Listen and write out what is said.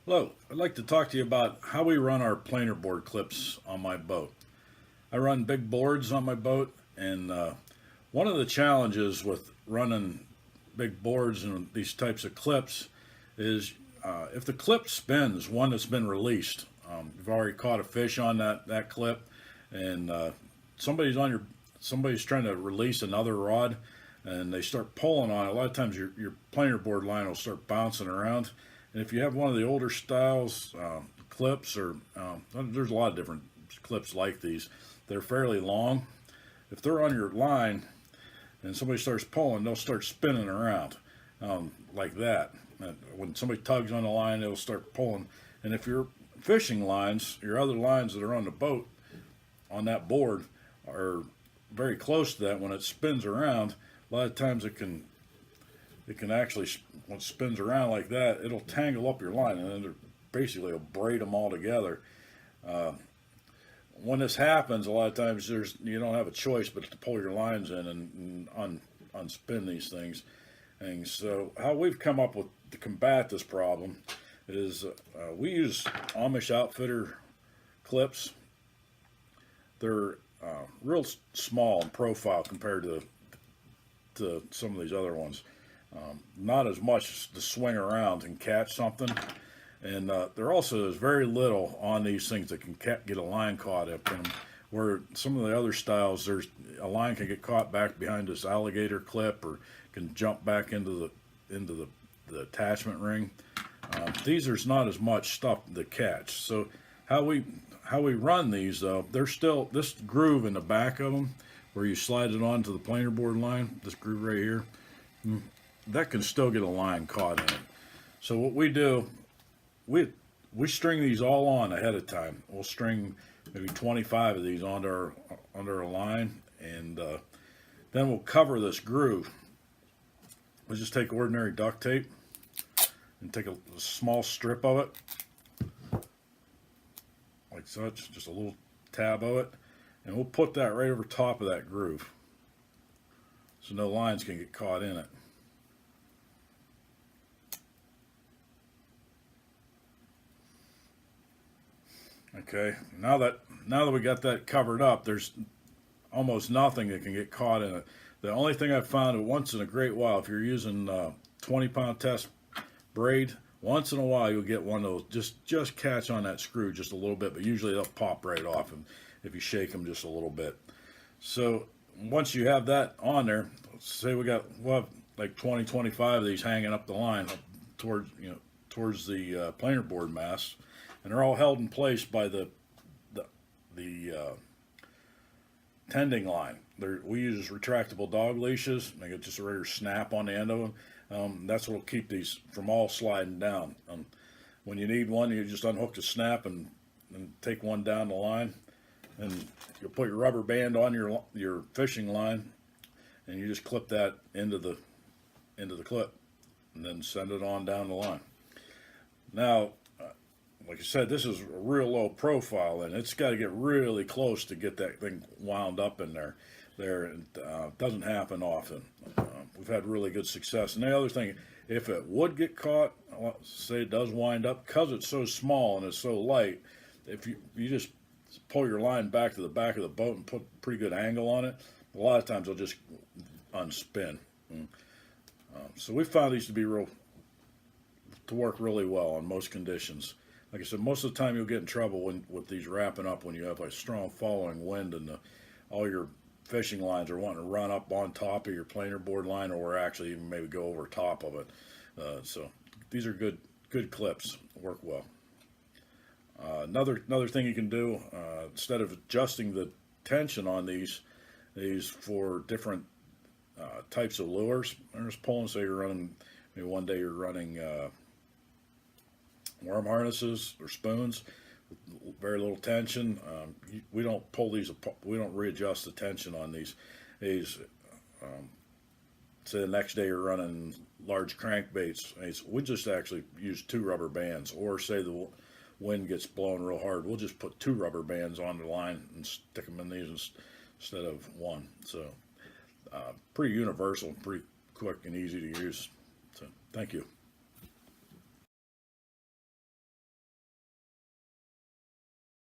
Hello, I'd like to talk to you about how we run our planer board clips on my boat. I run big boards on my boat, and one of the challenges with running big boards and these types of clips is if the clip spins, one that's been released, you've already caught a fish on that clip, and somebody's trying to release another rod, and they start pulling on it. A lot of times your planer board line will start bouncing around. And if you have one of the older styles clips, or there's a lot of different clips like these, they're fairly long. If they're on your line and somebody starts pulling, they'll start spinning around like that. And when somebody tugs on the line, they'll start pulling. And if your fishing lines, your other lines that are on the boat, on that board, are very close to that, when it spins around, a lot of times it can actually, when it spins around like that, it'll tangle up your line, and then basically it'll braid them all together. When this happens, a lot of times you don't have a choice but to pull your lines in and unspin these things. And so how we've come up with to combat this problem is we use Amish Outfitter clips. They're real small in profile compared to some of these other ones. Not as much to swing around and catch something. And there also is very little on these things that can get a line caught up in them. Where some of the other styles, there's a line can get caught back behind this alligator clip, or can jump back into the attachment ring. These there's not as much stuff to catch. So how we run these though, there's still this groove in the back of them where you slide it onto the planer board line. This groove right here. That can still get a line caught in it. So what we do, we string these all on ahead of time. We'll string maybe 25 of these onto our line, and then we'll cover this groove. We'll just take ordinary duct tape and take a small strip of it, like such, just a little tab of it, and we'll put that right over top of that groove, so no lines can get caught in it. Okay, now that we got that covered up, there's almost nothing that can get caught in it. The only thing I've found once in a great while, if you're using 20-pound test braid, once in a while you'll get one of those just catch on that screw just a little bit, but usually they'll pop right off if you shake them just a little bit. So once you have that on there, say we'll have like 25 of these hanging up the line up towards the planer board mast, and they're all held in place by the tending line. We use retractable dog leashes. They get just a regular snap on the end of them. That's what will keep these from all sliding down. When you need one, you just unhook the snap and take one down the line, and you'll put your rubber band on your fishing line, and you just clip that into the clip, and then send it on down the line. Now, like I said, this is a real low profile, and it's got to get really close to get that thing wound up in there. It doesn't happen often. We've had really good success. And the other thing, if it would get caught, say it does wind up, because it's so small and it's so light, if you just pull your line back to the back of the boat and put a pretty good angle on it, a lot of times it'll just unspin. So we found these to work really well on most conditions. Like I said, most of the time you'll get in trouble with these wrapping up when you have a strong following wind and all your fishing lines are wanting to run up on top of your planer board line, or actually even maybe go over top of it. So these are good clips, work well. Another thing you can do, instead of adjusting the tension on these for different types of lures, I'm just pulling. Say you're running, maybe one day you're running worm harnesses or spoons with very little tension. We don't pull these apart. We don't readjust the tension on these. Say the next day you're running large crankbaits, we just actually use 2 rubber bands. Or say the wind gets blowing real hard, we'll just put 2 rubber bands on the line and stick them in these instead of one. So pretty universal, pretty quick and easy to use. So thank you.